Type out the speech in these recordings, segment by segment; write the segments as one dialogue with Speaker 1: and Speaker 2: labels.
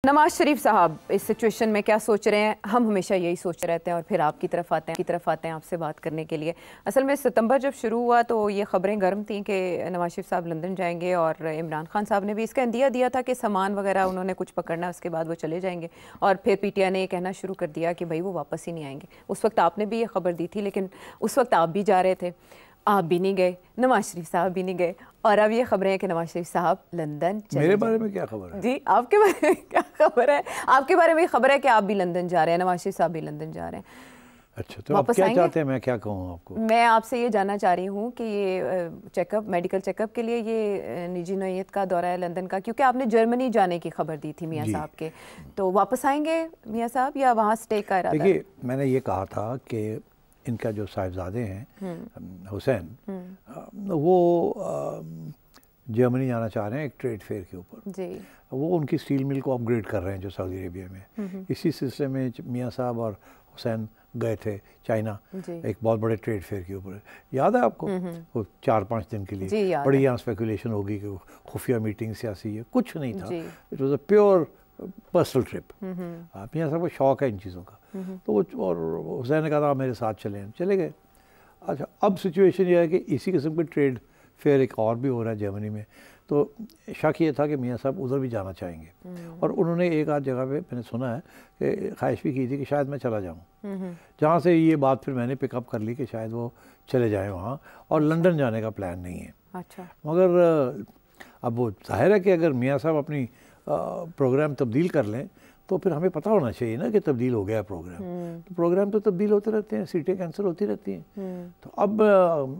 Speaker 1: नवाज शरीफ साहब इस सिचुएशन में क्या सोच रहे हैं? हम हमेशा यही सोचते रहते हैं और फिर आपकी तरफ आते हैं आपसे बात करने के लिए। असल में सितंबर जब शुरू हुआ तो ये खबरें गर्म थीं कि नवाज शरीफ साहब लंदन जाएंगे और इमरान खान साहब ने भी इसका इंदिया दिया था कि सामान वगैरह उन्होंने कुछ पकड़ना है, उसके बाद वो चले जाएंगे। और फिर पीटीआई ने ये कहना शुरू कर दिया कि भाई वो वापस ही नहीं आएंगे। उस वक्त आपने भी ये खबर दी थी, लेकिन उस वक्त आप भी जा रहे थे, आप भी नहीं गए, नवाज शरीफ साहब भी नहीं गए, और अब ये खबरें हैं कि नवाज शरीफ साहब लंदन चले।
Speaker 2: मेरे बारे में क्या खबर है?
Speaker 1: जी, आपके बारे में क्या खबर है? आपके बारे में खबर है कि आप भी लंदन जा रहे हैं, नवाज शरीफ साहब भी लंदन जा रहे हैं।
Speaker 2: अच्छा, तो आप क्या चाहते हैं मैं क्या कहूँ आपको?
Speaker 1: मैं आपसे ये जानना चाह रही हूँ कि ये चेकअप, मेडिकल चेकअप के लिए ये निजी नौयत का दौरा है लंदन का, क्योंकि आपने जर्मनी जाने की खबर दी थी मियाँ साहब के, तो वापस आएंगे मियाँ साहब या वहाँ स्टे का इरादा?
Speaker 2: देखिए, मैंने ये कहा था कि इनका जो साहिबजादे हैं हुसैन, वो जर्मनी जाना चाह रहे हैं एक ट्रेड फेयर के ऊपर जी। वो उनकी स्टील मिल को अपग्रेड कर रहे हैं जो सऊदी अरेबिया में। इसी सिलसिले में मियाँ साहब और हुसैन गए थे चाइना एक बहुत बड़े ट्रेड फेयर के ऊपर। याद है आपको? वो 4-5 दिन के लिए बड़ी यहाँ स्पेकुलेशन होगी कि खुफिया मीटिंग सियासी है, कुछ नहीं था। It was a pure personal trip. मियाँ साहब को शौक है इन चीज़ों का, तो वो और हुसैन ने कहा था मेरे साथ चले गए। अच्छा, अब सिचुएशन ये है कि इसी किस्म के ट्रेड फेयर एक और भी हो रहा है जर्मनी में, तो शक ये था कि मियाँ साहब उधर भी जाना चाहेंगे। और उन्होंने एक आध जगह पे मैंने सुना है कि ख्वाहिश भी की थी कि शायद मैं चला जाऊँ, जहाँ से ये बात फिर मैंने पिकअप कर ली कि शायद वो चले जाएँ वहाँ, और लंदन जाने का प्लान नहीं है। अच्छा, मगर अब वो जाहिर है कि अगर मियाँ साहब अपनी प्रोग्राम तब्दील कर लें तो फिर हमें पता होना चाहिए ना कि तब्दील हो गया प्रोग्राम। तो प्रोग्राम तो तब्दील होते रहते हैं, सीटें कैंसिल होती रहती हैं। तो अब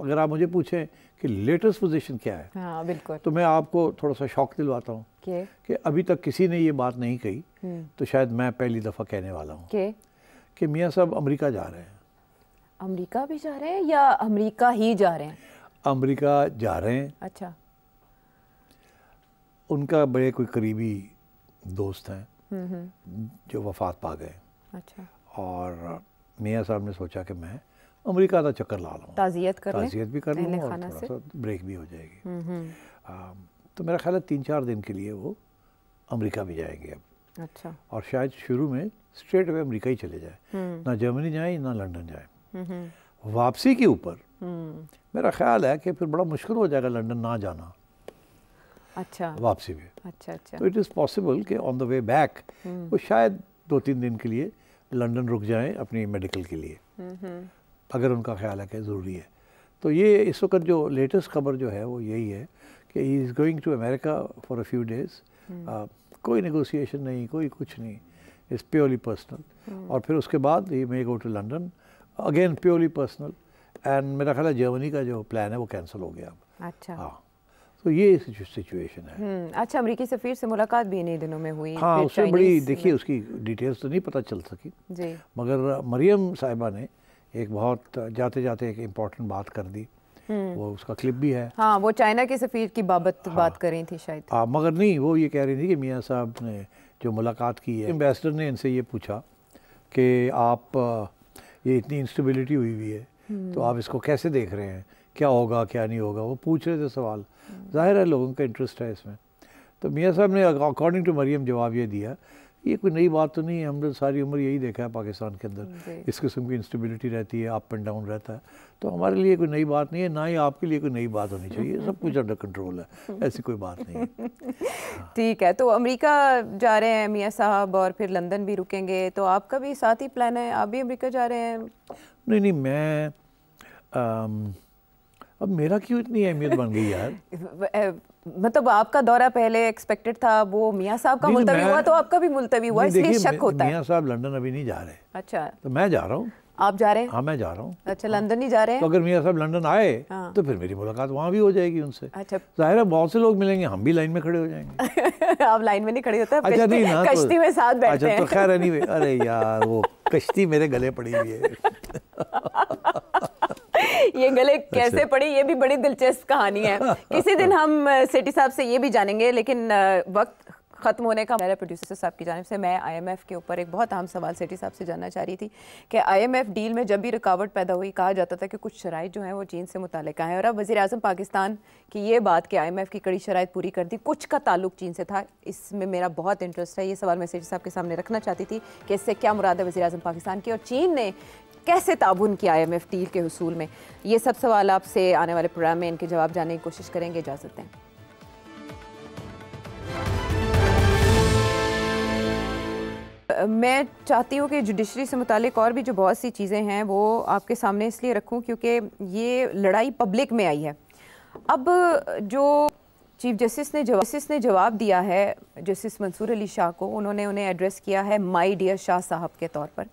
Speaker 2: अगर आप मुझे पूछें कि लेटेस्ट पोजीशन क्या है,
Speaker 1: हाँ, बिल्कुल,
Speaker 2: तो मैं आपको थोड़ा सा शौक दिलवाता हूँ कि अभी तक किसी ने ये बात नहीं कही, तो शायद मैं पहली दफ़ा कहने वाला हूँ कि मियाँ साहब अमेरिका जा रहे हैं।
Speaker 1: अमेरिका भी जा रहे हैं या अमेरिका ही जा रहे हैं?
Speaker 2: अमेरिका जा रहे हैं।
Speaker 1: अच्छा,
Speaker 2: उनका बड़े कोई करीबी दोस्त हैं जो वफात पा गए। अच्छा, और मियाँ साहब ने सोचा कि मैं अमेरिका का चक्कर ला लूँ, ताज़ियत भी कर लूँ और थोड़ा सा ब्रेक भी हो जाएगी। तो मेरा ख्याल है 3-4 दिन के लिए वो अमेरिका भी जाएंगे अब। अच्छा, और शायद शुरू में स्ट्रेट अवे अमेरिका ही चले जाए, ना जर्मनी जाए ना लंदन जाए। वापसी के ऊपर मेरा ख्याल है कि फिर बड़ा मुश्किल हो जाएगा लंदन ना जाना। अच्छा, वापसी में। अच्छा, तो इट इज़ पॉसिबल कि ऑन द वे बैक वो शायद 2-3 दिन के लिए लंदन रुक जाएं अपनी मेडिकल के लिए, अगर उनका ख्याल है कि ज़रूरी है। तो ये इस वक्त जो लेटेस्ट खबर जो है वो यही है कि he is going to America for a few days. कोई नेगोशिएशन नहीं, कोई कुछ नहीं, इट्स प्योरली पर्सनल। और फिर उसके बाद ही may go to London again, purely personal. And मेरा ख्याल है जर्मनी का जो प्लान है वो कैंसिल हो गया अब। अच्छा, हाँ, तो ये सिचुएशन है।
Speaker 1: अच्छा, अमेरिकी सफ़ीर से मुलाकात भी इन्हीं दिनों में हुई?
Speaker 2: हाँ, उससे बड़ी देखिए उसकी डिटेल्स तो नहीं पता चल सकी जी, मगर मरियम साहिबा ने एक बहुत जाते जाते एक इम्पॉर्टेंट बात कर दी। वो उसका क्लिप भी है। हाँ, वो
Speaker 1: चाइना के सफ़ीर की बाबत बात कर रही थी शायद।
Speaker 2: हाँ, मगर नहीं, वो ये कह रही थी कि मियाँ साहब ने जो मुलाकात की है, एम्बेसडर ने इनसे ये पूछा कि आप ये इतनी इंस्टेबिलिटी हुई है तो आप इसको कैसे देख रहे हैं, क्या होगा क्या नहीं होगा, वो पूछ रहे थे सवाल। जाहिर है लोगों का इंटरेस्ट है इसमें। तो मियाँ साहब ने अकॉर्डिंग टू मरियम जवाब ये दिया, ये कोई नई बात तो नहीं है, हमने सारी उम्र यही देखा है पाकिस्तान के अंदर, इस किस्म की इंस्टेबिलिटी रहती है, अप एंड डाउन रहता है, तो हमारे लिए कोई नई बात नहीं है, ना ही आपके लिए कोई नई बात होनी चाहिए, सब कुछ अंडर कंट्रोल है, ऐसी कोई बात नहीं है।
Speaker 1: ठीक है, तो अमेरिका जा रहे हैं मियाँ साहब और फिर लंदन भी रुकेंगे, तो आपका भी साथ ही प्लान है, आप भी अमेरिका जा रहे हैं?
Speaker 2: नहीं, मैं अब मेरा क्यों इतनी अहमियत बन गई यार?
Speaker 1: मतलब आपका दौरा पहले एक्सपेक्टेड था, वो मियाँ साहब का मुलतवी हुआ तो आपका भी मुलतवी हुआ, इसलिए शक होता है।
Speaker 2: मियाँ साहब लंदन अभी नहीं जा रहे।
Speaker 1: अच्छा,
Speaker 2: तो मैं जा रहा हूँ।
Speaker 1: आप जा रहे हैं?
Speaker 2: हाँ, मैं जा रहा हूँ।
Speaker 1: अच्छा, लंदन ही जा रहे हैं?
Speaker 2: तो अगर मियाँ साहब लंदन आए तो फिर मेरी मुलाकात वहाँ भी हो जाएगी उनसे। अच्छा, जाहिर है बहुत से लोग मिलेंगे, हम भी लाइन में खड़े हो जाएंगे।
Speaker 1: आप लाइन में नहीं खड़े होते?
Speaker 2: अच्छा, नहीं ना,
Speaker 1: कश्ती में साथ बैठते हैं।
Speaker 2: अच्छा, तो खैर नहीं, अरे यार वो कश्ती मेरे गले पड़ी हुई है।
Speaker 1: ये गले कैसे पड़ी, ये भी बड़ी दिलचस्प कहानी है। किसी दिन हम सेठी साहब से ये भी जानेंगे, लेकिन वक्त ख़त्म होने का मेरा प्रोड्यूसर साहब की जानिब से मैं IMF के ऊपर एक बहुत अहम सवाल सेठी साहब से जानना चाह रही थी कि IMF डील में जब भी रुकावट पैदा हुई कहा जाता था कि कुछ शराइत जो हैं वो चीन से मुताल्लिक़ हैं, और अब वज़ीर आज़म पाकिस्तान की ये बात कि IMF की कड़ी शराइत पूरी कर दी, कुछ का ताल्लुक चीन से था। इसमें मेरा बहुत इंटरेस्ट है, ये सवाल मैं सेठी साहब के सामने रखना चाहती थी कि इससे क्या मुराद है वज़ीर आज़म पाकिस्तान की, और चीन ने कैसे ताबुन किया IMF डील के हुसूल में। ये सब सवाल आपसे आने वाले प्रोग्राम में इनके जवाब जानने की कोशिश करेंगे। इजाज़त दें। मैं चाहती हूँ कि जुडिशरी से मुतालिक और भी जो बहुत सी चीज़ें हैं वो आपके सामने इसलिए रखूँ क्योंकि ये लड़ाई पब्लिक में आई है। अब जो चीफ जस्टिस ने जवाब दिया है जस्टिस मंसूर अली शाह को, उन्होंने उन्हें एड्रेस किया है माय डियर शाह साहब के तौर पर,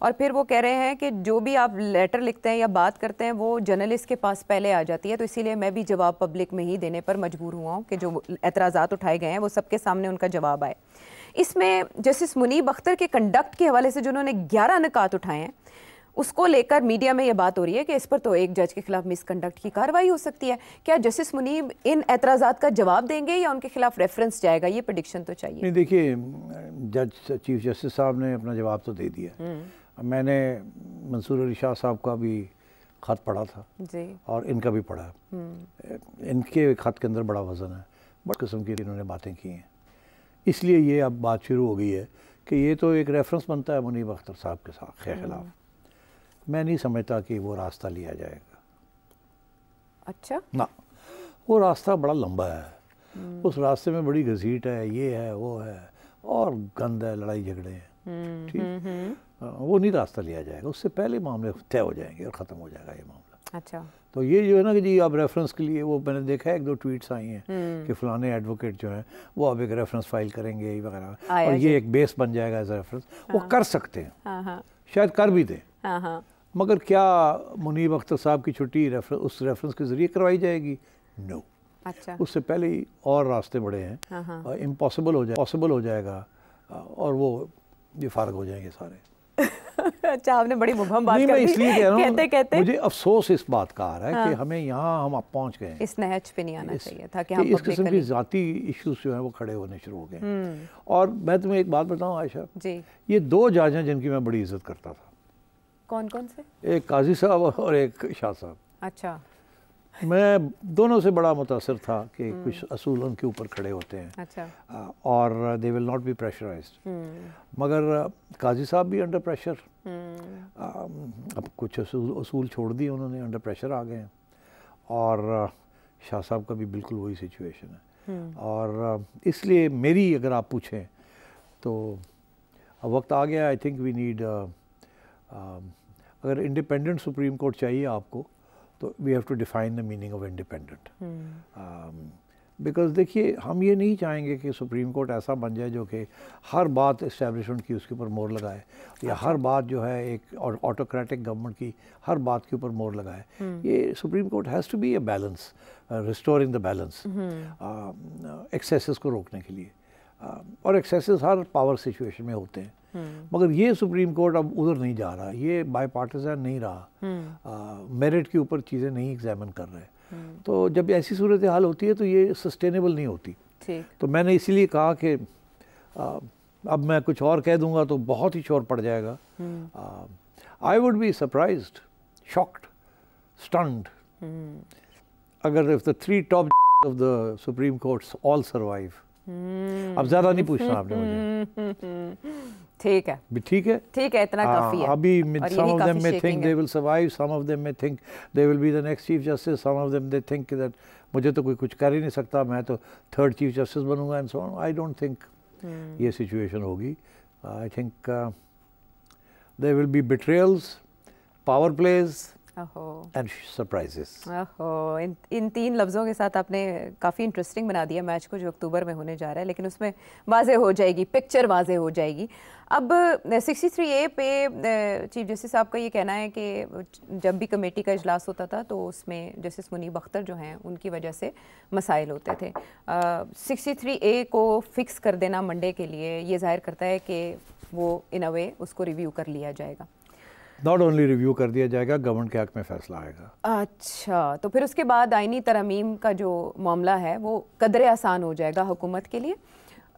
Speaker 1: और फिर वो कह रहे हैं कि जो भी आप लेटर लिखते हैं या बात करते हैं वो जर्नलिस्ट के पास पहले आ जाती है, तो इसीलिए मैं भी जवाब पब्लिक में ही देने पर मजबूर हुआ हूँ कि जो एतराज़ात उठाए गए हैं वो सबके सामने उनका जवाब आए। इसमें जस्टिस मुनीब अख्तर के कंडक्ट के हवाले से जो उन्होंने 11 निकात उठाए हैं उसको लेकर मीडिया में ये बात हो रही है कि इस पर तो एक जज के खिलाफ मिसकंडक्ट की कार्रवाई हो सकती है। क्या जस्टिस मुनीब इन एतराज़ात का जवाब देंगे या उनके खिलाफ रेफरेंस जाएगा? ये प्रेडिक्शन तो चाहिए।
Speaker 2: नहीं, देखिए चीफ जस्टिस साहब ने अपना जवाब तो दे दिया। मैंने मंसूर अली शाह साहब का भी ख़त पढ़ा था जी, और इनका भी पढ़ा। इनके ख़त के अंदर बड़ा वज़न है, बड़ी किस्म की इन्होंने बातें की हैं, इसलिए ये अब बात शुरू हो गई है कि ये तो एक रेफरेंस बनता है मुनीब अख्तर साहब के खिलाफ। मैं नहीं समझता कि वो रास्ता लिया जाएगा।
Speaker 1: अच्छा
Speaker 2: ना, वो रास्ता बड़ा लंबा है, उस रास्ते में बड़ी घसीट है, ये है वो है और गंद है, लड़ाई झगड़े हैं, ठीक, वो नहीं रास्ता लिया जाएगा। उससे पहले मामले तय हो जाएंगे और ख़त्म हो जाएगा ये मामला।
Speaker 1: अच्छा,
Speaker 2: तो ये जो है ना कि जी अब रेफरेंस के लिए, वो मैंने देखा है 1-2 ट्वीट्स आई हैं कि फलाने एडवोकेट जो हैं वो अब एक रेफरेंस फाइल करेंगे वगैरह, और ये एक बेस बन जाएगा एज रेफरेंस। वो कर सकते हैं, शायद कर भी दें, मगर क्या मुनीब अख्तर साहब की छुट्टी उस रेफरेंस के ज़रिए करवाई जाएगी? नो।
Speaker 1: अच्छा,
Speaker 2: उससे पहले ही और रास्ते बड़े हैं, इम्पॉसिबल हो जाएगा और वो ये फारग हो जाएंगे सारे।
Speaker 1: अच्छा, आपने बड़ी मुबहम बात कर दी।
Speaker 2: इसलिए कह रहा
Speaker 1: हूं, कहते
Speaker 2: मुझे अफसोस इस बात का आ रहा है कि हमें यहाँ हम पहुँच गए, इस
Speaker 1: नहज पे नहीं आना चाहिए था कि हम
Speaker 2: इस किस्म की ज़ाती इश्यूज जो हैं वो खड़े होने शुरू हो गए। और मैं तुम्हें एक बात बताऊँ आयशा जी, ये 2 जज हैं जिनकी मैं बड़ी इज्जत करता था।
Speaker 1: कौन कौन से? एक
Speaker 2: काजी साहब और एक शाह साहब।
Speaker 1: अच्छा,
Speaker 2: मैं दोनों से बड़ा मुतासर था कि कुछ असूल उनके ऊपर खड़े होते हैं।
Speaker 1: अच्छा,
Speaker 2: और they will not be pressurised, मगर काजी साहब भी अंडर प्रेशर, अब कुछ असूल छोड़ दिए उन्होंने, अंडर प्रेशर आ गए हैं, और शाह साहब का भी बिल्कुल वही सिचुएशन है। और इसलिए मेरी अगर आप पूछें तो अब वक्त आ गया, आई थिंक वी नीड, अगर इंडिपेंडेंट सुप्रीम कोर्ट चाहिए आपको तो we have to define the meaning of independent. Because देखिए, हम ये नहीं चाहेंगे कि सुप्रीम कोर्ट ऐसा बन जाए जो कि हर बात इस्टेब्लिशमेंट की उसके ऊपर मोहर लगाए, या हर बात जो है एक ऑटोक्रेटिक गवर्नमेंट की हर बात के ऊपर मोहर लगाए। ये Supreme Court has to be a balance, restoring the balance, excesses को रोकने के लिए, और एक्सेसेस हर पावर सिचुएशन में होते हैं। मगर ये सुप्रीम कोर्ट अब उधर नहीं जा रहा, ये बाय पार्टिजन नहीं रहा, मेरिट के ऊपर चीज़ें नहीं एग्जामिन कर रहे। तो जब ऐसी सूरत हाल होती है तो ये सस्टेनेबल नहीं होती। तो मैंने इसीलिए कहा कि अब मैं कुछ और कह दूंगा तो बहुत ही शोर पड़ जाएगा। I would be surprised, shocked, stunned अगर if the 3 top of the Supreme Courts all survive. अब ज़्यादा नहीं पूछना आपने मुझे।
Speaker 1: ठीक है,
Speaker 2: ठीक है,
Speaker 1: ठीक है, इतना काफी है।
Speaker 2: अभी some of them may think they will survive, some of them may think they will be the next chief justice, some of them they think that मुझे तो कोई कुछ कर ही नहीं सकता, मैं तो 3rd चीफ जस्टिस बनूंगा and so on. I don't think ये सिचुएशन होगी। I think there will be betrayals, power plays and surprises।
Speaker 1: इन 3 लफ्ज़ों के साथ आपने काफ़ी इंटरेस्टिंग बना दिया मैच को जो अक्टूबर में होने जा रहा है, लेकिन उसमें वाज़े हो जाएगी, पिक्चर वाज़े हो जाएगी। अब 63A पे चीफ जस्टिस साहब का ये कहना है कि जब भी कमेटी का इजलास होता था तो उसमें जस्टिस मुनीब अख्तर जो हैं उनकी वजह से मसाइल होते थे। 63A को फिक्स कर देना मंडे के लिए ये जाहिर करता है कि वो इन अ वे उसको रिव्यू कर लिया जाएगा।
Speaker 2: नॉट ओनली रिव्यू कर दिया जाएगा, गवर्नमेंट के हक में फैसला आएगा।
Speaker 1: अच्छा, तो फिर उसके बाद आईनी तरमीम का जो मामला है वो कदरे आसान हो जाएगा हुकूमत के लिए।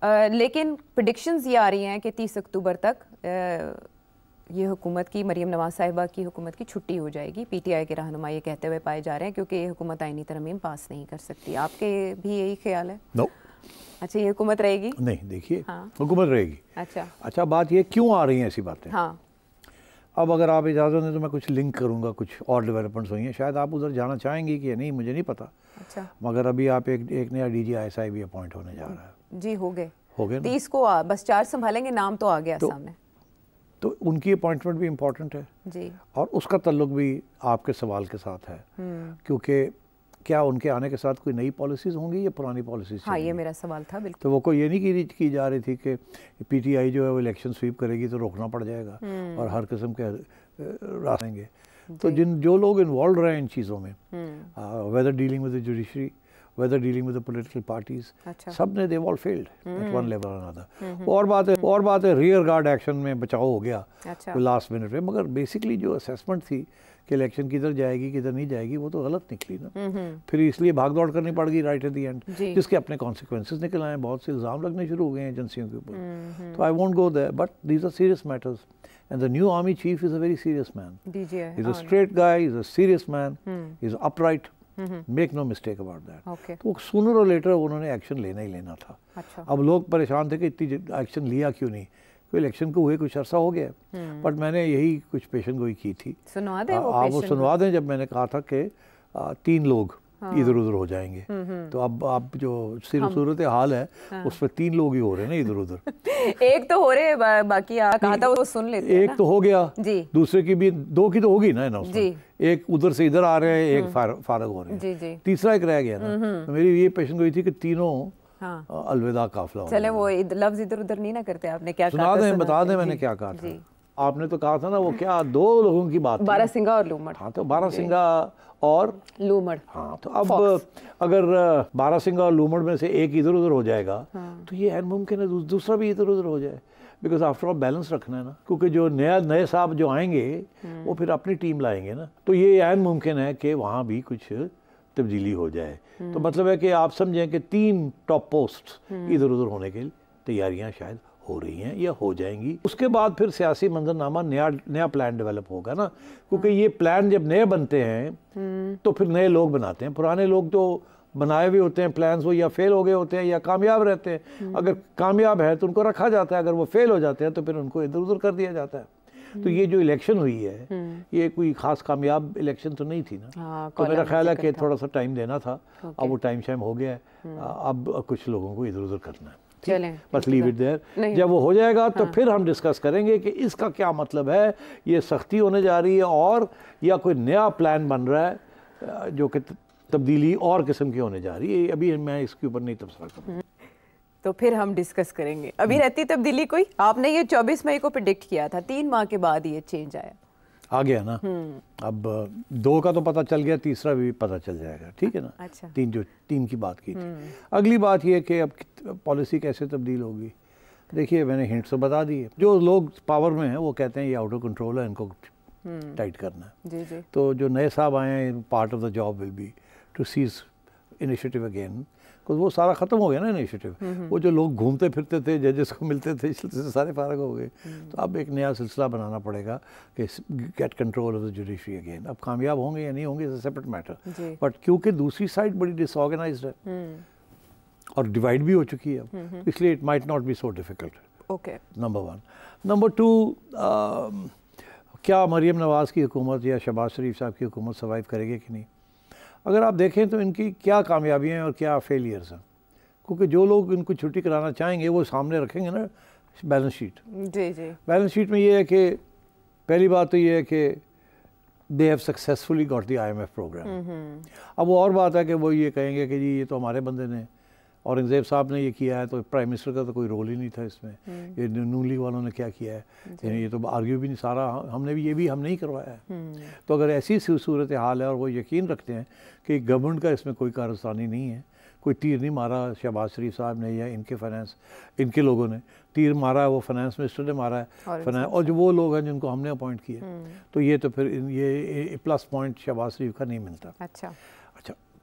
Speaker 1: लेकिन प्रेडिक्शंस ये आ रही हैं कि 30 अक्टूबर तक ये हुकूमत की, मरीम नवाज साहिबा की हुकूमत की छुट्टी हो जाएगी। पीटीआई के रहनुमा ये कहते हुए पाए जा रहे हैं क्योंकि ये हुकूमत आईनी तरमीम पास नहीं कर सकती। आपके भी यही ख्याल है?
Speaker 2: नो।
Speaker 1: अच्छा, ये हुकूमत रहेगी?
Speaker 2: नहीं, देखिए,
Speaker 1: हाँ,
Speaker 2: हुकूमत रहेगी। अच्छा, बात ये क्यों आ रही हैं ऐसी बातें?
Speaker 1: हाँ,
Speaker 2: अब अगर आप इजाज़त दें तो मैं कुछ लिंक करूंगा, कुछ और डेवलपमेंट्स हुई हैं, शायद आप उधर जाना चाहेंगी कि नहीं, मुझे नहीं पता।
Speaker 1: अच्छा,
Speaker 2: मगर अभी आप एक नया DGISI भी अपॉइंट होने जा रहा है।
Speaker 1: जी, हो गए
Speaker 2: 30
Speaker 1: को, बस 4 संभालेंगे, नाम तो आ गया सामने।
Speaker 2: तो उनकी अपॉइंटमेंट भी इम्पॉर्टेंट है
Speaker 1: जी,
Speaker 2: और उसका ताल्लुक भी आपके सवाल के साथ है, क्योंकि क्या उनके आने के साथ कोई नई पॉलिसीज़ होंगी या पुरानी पॉलिसीज़?
Speaker 1: हाँ, ये मेरा सवाल था। बिल्कुल।
Speaker 2: तो वो कोई ये नहीं की जा रही थी कि PTI जो है वो इलेक्शन स्वीप करेगी तो रोकना पड़ जाएगा और हर किस्म के रास्तेंगे। तो जो लोग इन्वॉल्व रहे हैं इन चीज़ों में, whether dealing with the judiciary, whether dealing with the political parties, सब ने they've all failed at one level or another। और बात है रियर गार्ड एक्शन में बचाव हो गया लास्ट मिनट में, मगर बेसिकली जो असेसमेंट थी कि इलेक्शन किधर जाएगी किधर नहीं जाएगी वो तो गलत निकली ना। फिर इसलिए भाग दौड़ करनी पड़ गई राइट एट द एंड, जिसके अपने कॉन्सिक्वेंसेस निकल आए, बहुत से इल्ज़ाम लगने शुरू हो गए हैं एजेंसियों के ऊपर। तो I won't go there, but these are serious matters and the new army chief is a very serious man। He's a straight guy, he's a serious man, he's upright, make no mistake about that. तो sooner और later उन्होंने action लेना ही लेना था। अच्छा। अब लोग परेशान थे कि इतनी एक्शन लिया क्यों नहीं, कोई इलेक्शन को हुए कुछ अरसा हो गया, बट मैंने यही कुछ पेशन गोई की थी।
Speaker 1: सुनवा दें
Speaker 2: आप वो सुनवा दें, जब मैंने कहा था कि 3 लोग इधर उधर हो जाएंगे। तो अब जो सूरत हाल है उसमें 3 लोग ही हो रहे हैं ना इधर उधर।
Speaker 1: एक तो हो रहे हैं, बाकी कहा था वो सुन लेते हैं।
Speaker 2: एक तो हो गया जी, दूसरे की भी 2 की तो होगी ना जी। एक उधर से इधर आ रहे हैं, एक फारग हो रहे हैं जी। तीसरा एक रह गया ना। तो मेरी ये पेशन गोई थी कि तीनों अलविदा काफिला।
Speaker 1: चले वो लफ्ज इधर उधर नहीं ना करते। आपने क्या
Speaker 2: सुना दें, बता दें मैंने क्या कहा था। आपने तो कहा था ना वो क्या 2 लोगों की बात,
Speaker 1: बारासिंगा और लूमड़।
Speaker 2: हाँ, तो बारासिंगा और
Speaker 1: लूमड़।
Speaker 2: हाँ, तो अब अगर बारासिंगा और लूमड़ में से एक इधर उधर हो जाएगा तो ये मुमकिन है दूसरा भी इधर उधर हो जाए, बिकॉज आफ्टर ऑल बैलेंस रखना है ना, क्योंकि जो नए साहब जो आएंगे वो फिर अपनी टीम लाएंगे ना, तो ये ऐन मुमकिन है कि वहाँ भी कुछ तब्दीली हो जाए। तो मतलब है कि आप समझें कि 3 टॉप पोस्ट इधर उधर होने की तैयारियाँ शायद हो रही हैं या हो जाएंगी। उसके बाद फिर सियासी मंजरनामा नया प्लान डेवलप होगा ना, क्योंकि ये प्लान जब नए बनते हैं तो फिर नए लोग बनाते हैं। पुराने लोग जो बनाए हुए होते हैं प्लान्स वो या फेल हो गए होते हैं या कामयाब रहते हैं। अगर कामयाब है तो उनको रखा जाता है, अगर वो फेल हो जाते हैं तो फिर उनको इधर उधर कर दिया जाता है। तो ये जो इलेक्शन हुई है ये कोई खास कामयाब इलेक्शन तो नहीं थी ना। तो मेरा ख्याल है कि थोड़ा सा टाइम देना था। अब वो टाइम शाइम हो गया है, अब कुछ लोगों को इधर उधर करना है। बस लीव इट देयर। जब वो हो जाएगा तो फिर हम डिस्कस करेंगे कि इसका क्या मतलब है, ये सख्ती होने जा रही है और या कोई नया प्लान बन रहा है जो कि तब्दीली और किस्म की होने जा रही है। अभी मैं इसके ऊपर नहीं तबसरा करूँगा,
Speaker 1: तो फिर हम डिस्कस करेंगे। अभी रहती तब्दीली कोई? आपने ये 24 मई को प्रेडिक्ट किया था, 3 माह के बाद ये चेंज आया,
Speaker 2: आ गया ना। अब 2 का तो पता चल गया, तीसरा भी पता चल जाएगा, ठीक है ना।
Speaker 1: अच्छा।
Speaker 2: 3 की बात की थी। अगली बात ये कि अब पॉलिसी कैसे तब्दील होगी। देखिए मैंने हिंट तो बता दी है। जो लोग पावर में हैं वो कहते हैं ये आउट ऑफ कंट्रोल है, इनको टाइट करना है।
Speaker 1: जी जी।
Speaker 2: तो जो नए साहब आए हैं, part of the job will be to seize initiative again, because वो सारा ख़त्म हो गया ना इनिशिएटिव। वो जो लोग घूमते फिरते थे, जजेस को मिलते थे, इससे सारे फारग हो गए। तो अब एक नया सिलसिला बनाना पड़ेगा कि gate control of the judiciary again. अब कामयाब होंगे या नहीं होंगे is a separate matter, but क्योंकि दूसरी साइड बड़ी डिसऑर्गेनाइज्ड है और डिवाइड भी हो चुकी है, इसलिए it might not be so difficult.
Speaker 1: Okay,
Speaker 2: number 1। Number 2, क्या मरीम नवाज़ की हुकूमत या शहबाज शरीफ साहब की हुकूमत सर्वाइव करेगी कि नहीं। अगर आप देखें तो इनकी क्या कामयाबियाँ हैं और क्या फेलियर्स हैं, क्योंकि जो लोग इनको छुट्टी कराना चाहेंगे वो सामने रखेंगे ना बैलेंस शीट।
Speaker 1: जी जी।
Speaker 2: बैलेंस शीट में ये है कि पहली बात तो ये है कि they have successfully got the IMF programme. अब वो और बात है कि वो ये कहेंगे कि जी ये तो हमारे बंदे ने, औरंगज़ेब साहब ने ये किया है, तो प्राइम मिनिस्टर का तो कोई रोल ही नहीं था इसमें। ये नून लीग वालों ने क्या किया है, ये तो आर्ग्यू भी नहीं, सारा हमने भी हम नहीं करवाया है। तो अगर ऐसी सूरत हाल है और वो यकीन रखते हैं कि गवर्नमेंट का इसमें कोई कारस्तानी नहीं है, कोई तीर नहीं मारा शहबाज शरीफ साहब ने या इनके लोगों ने तीर मारा है, वो फाइनेंस मिनिस्टर ने मारा है और जो वो लोग हैं जिनको हमने अपॉइंट किया, तो ये तो फिर ये प्लस पॉइंट शहबाज शरीफ का नहीं मिलता।
Speaker 1: अच्छा,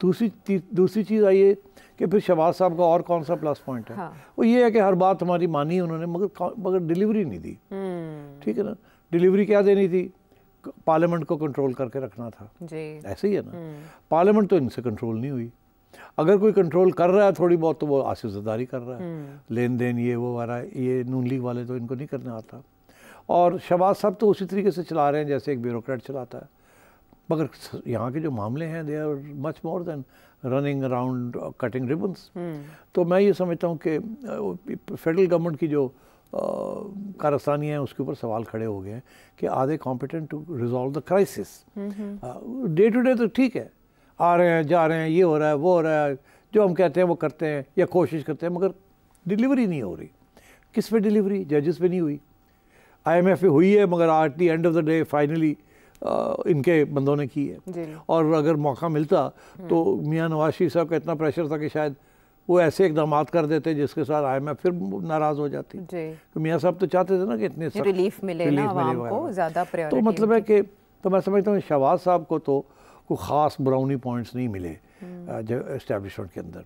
Speaker 2: दूसरी चीज़ आई है कि फिर शहबाज साहब का और कौन सा प्लस पॉइंट है। हाँ। वो ये है कि हर बात हमारी मानी उन्होंने, मगर डिलीवरी नहीं दी। ठीक है ना, डिलीवरी क्या देनी थी, पार्लियामेंट को कंट्रोल करके रखना था जी। ऐसे ही है ना, पार्लियामेंट तो इनसे कंट्रोल नहीं हुई। अगर कोई कंट्रोल कर रहा है थोड़ी बहुत तो वो आसिफ ज़रदारी कर रहा है, लेन देन ये वो वाला, ये नून लीग वाले तो इनको नहीं करने आता। और शहबाज साहब तो उसी तरीके से चला रहे हैं जैसे एक ब्यूरोक्रेट चलाता है। मगर यहाँ के जो मामले हैं they are much more than running around cutting ribbons. तो मैं ये समझता हूँ कि फेडरल गवर्नमेंट की जो कारस्तानी है उसके ऊपर सवाल खड़े हो गए हैं कि are they competent to resolve the crisis. Day to day तो ठीक है, आ रहे हैं जा रहे हैं, ये हो रहा है वो हो रहा है, जो हम कहते हैं वो करते हैं या कोशिश करते हैं, मगर डिलीवरी नहीं हो रही। किस पे डिलीवरी? जजेस पे नहीं हुई, IMF पे हुई है, मगर at the end of the day finally इनके बंदों ने की है। और अगर मौका मिलता तो मियाँ नवाज शरीफ साहब का इतना प्रेशर था कि शायद वो ऐसे इकदाम कर देते जिसके साथ IMF फिर नाराज़ हो जाती। तो मियाँ साहब तो चाहते थे ना कि इतने
Speaker 1: रिलीफ मिले ना आवाम को, ज़्यादा प्रायोरिटी।
Speaker 2: तो मतलब है कि तो मैं समझता हूँ शहबाज साहब को तो कोई ख़ास ब्राउनी पॉइंट्स नहीं मिले एस्टेब्लिशमेंट के अंदर।